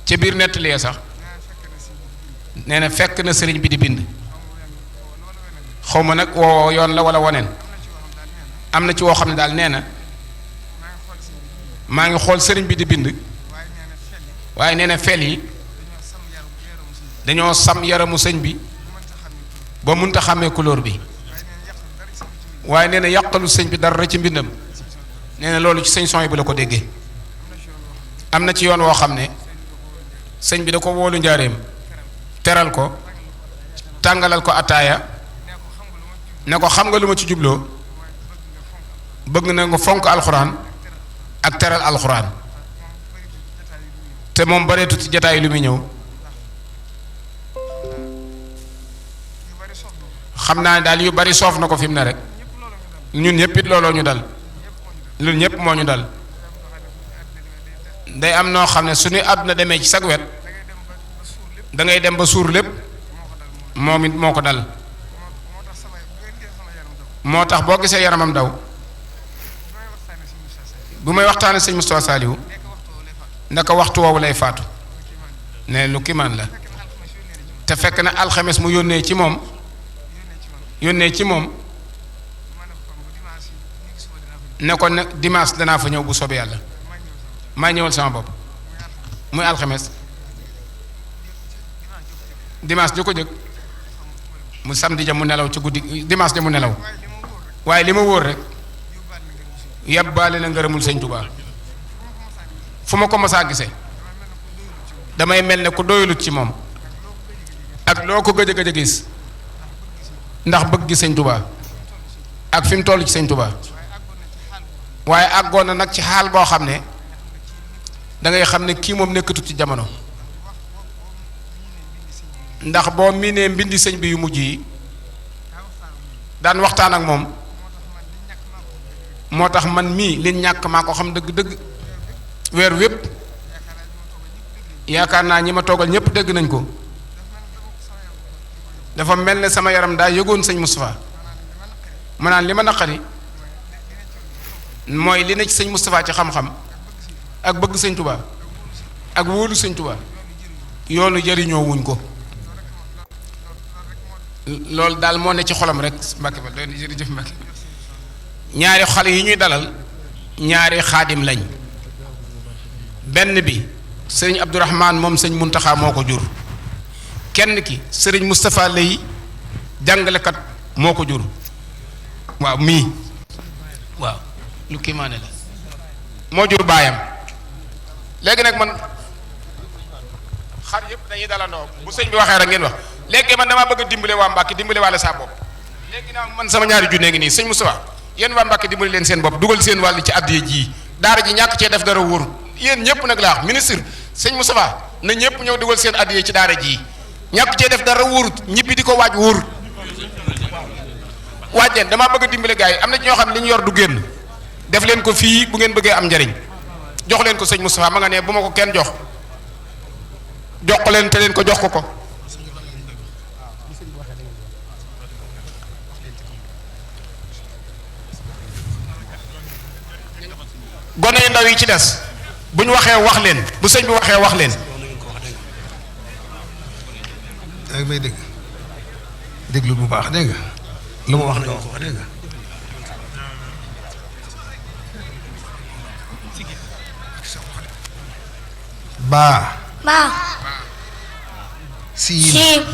ca biir nettalee sax nee na fekk na sëriñ bi di bind xaw ma nag woo yoon la wala woneen am na ci woo xam ne daal nee na maa ngi xool sëriñ bi di bind waaye nee na fel yi dañoo sam yaramu sëñ bi ba munta xàmmee couleur bi waaye nee na yàqalu sëñ bi dara ci mbindam nee na loolu ci sëñ son yi bu la ko déggee am na ci yoon woo xam ne sëñ bi da ko wóolu njaareem teral ko tàngalal ko ataaya ne ko xam nga lu ma ci jubloo bëgg na nga fonk alxuraan ak teral alxuraan te moom bareetu ci jataay lu muy ñëw xam naa ne daal yu bari soof na ko fi mu ne rek ñun ñëpp it looloo ñu dal ñun ñëpp moo ñu dal day am noo xam ne suñu àdduna demee ci sag wet da ngay dem ba suur lépp moom it moo ko dal moo tax boo gisee yaramam daw bu may waxtaane sëñ Moustapha Saliou ndaka waxtu woowu lay faatu ne lu kimaan la te fekk na alxames mu yónnee ci moom ne ko ne dimanche danaa fa ñëw bu soobee yàlla maa ñëwal sama bopp muy alxames dimanche ju ko jëkk mu samedi ja mu nelaw ci guddi dimanche ja mu nelaw waaye li ma wóor rek yàbbaale na ngërëmul sëñ Touba fu ma ko masaa gisee damay mel ne ku doyulut ci moom ak loo ko gëj a gis ndax bëgg gi sëñ Touba ak fi mu toll ci sëñ Touba waaye àggoon na nag ci xaal boo xam ne da ngay xam ne kii moom nekkatut ci jamono ndax boo miinee mbindi sëñ bi yu mujj yi daan waxtaan ak moom moo tax man mii li ñàkk maa ko xam dëgg-dëgg weer wépp yaakaar naa ñi ma toogal ñépp dégg nañ ko dafa mel ne sama yaram daa yëgoon sëñ Moustapha ma naan li ma naqari mooy li ne ci sëñ Moustapha ci xam-xam ak bëgg sëñ Touba ak wóolu sëñ Touba yoonu jëriñoo wuñ ko loolu daal moo ne ci xolam rek Mbàkke ba doy jërëjëf Mbàkke ñaari xale yi ñuy dalal ñaari xaadim lañ benn bi sëriñ Abdourahman moom sëñ Muntaxa moo ko jur kenn ki sëriñ Moustapha lay jàngalekat moo ko jur waaw mii waaw lu kiimaane la moo jur baayam léegi nag man xar yëpp dañuy dalandoo bu sëñ bi waxee rek ngeen wax léegi man damaa bëgg a dimbale waa Mbàkke dimbale waale saa bopp léegi naa man sama ñaari junne ngi nii sëñ Moustapha yéen waa Mbàkke dimbali leen seen bopp dugal seen wàll ci addiya ji daara ji ñàkk cee def dara wóor yéen ñëpp nag laa wax ministre sëñ Moustapha na ñëpp ñëw dugal seen addiya ci daara ji ñàkk cee def dara wóorut ñibbi di ko waaj wóorut waaj leen damaa bëgg a dimbale gars yi am na ci ñoo xam ne li ñu yor du génn def leen ko fii bu ngeen bëggee am njariñ jox leen ko sëñ Moustapha ma nga ne bu ma ko kenn jox ko leen te leen ko jox ko gone yu ndaw yi ci des bu ñu waxee wax leen bu sëñ bi waxee wax leen. yaa ngi may dégg déglu bu baax dégg nga lu ma wax na nga ko wax dégg nga baa siin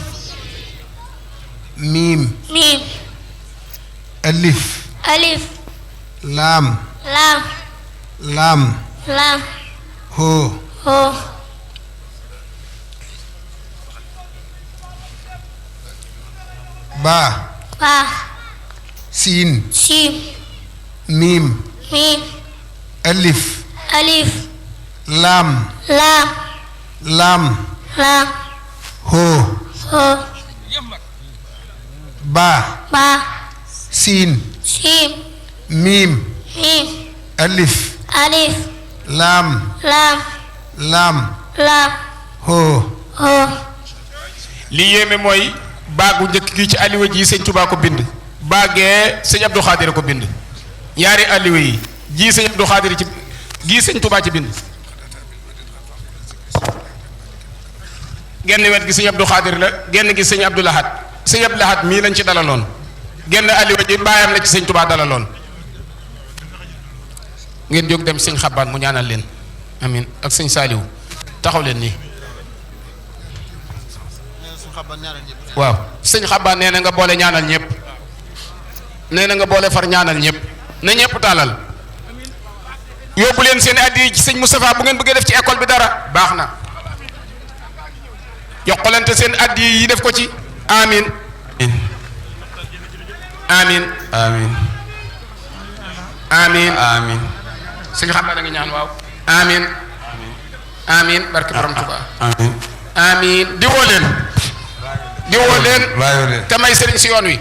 miim alif laam hoo baa siin miim alif laam hoo baa siin miim alif laam hoo li yéeme mooy baagu njëkk gi ci alliwa ji sëñ Touba ko bind baagee sëñ Abdou Khadir ko bind ñaari alliwa yi ji sëñ Abdou Khadir ci gii sëñ Touba ci bind genn wet gi sëñ Abdou Khadir la genn gi sëñ Abdou Lahad sëñ Abdou Lahad mii lañ ci dalaloon genn alliwa ji baayam la ci sëñ Touba dalaloon ngeen jóg dem sëñ Xabbaan mu ñaanal leen amin ak sëñ Saaliw taxaw leen nii waaw sëñ Xabbaan nee na nga boole ñaanal ñëpp nee na nga boole far ñaanal ñëpp na ñëpp taalal yóbbu leen seen addi ci sëñ Moustapha bu ngeen bëggee def ci école bi dara baax na yokkalante seen addi yi def ko ci amin amin amin amin amin sëñ Xabbaan da nga ñaan waaw amin amin barke borom Tuubaa amin amin di woo leen te may sëriñ si yoon wi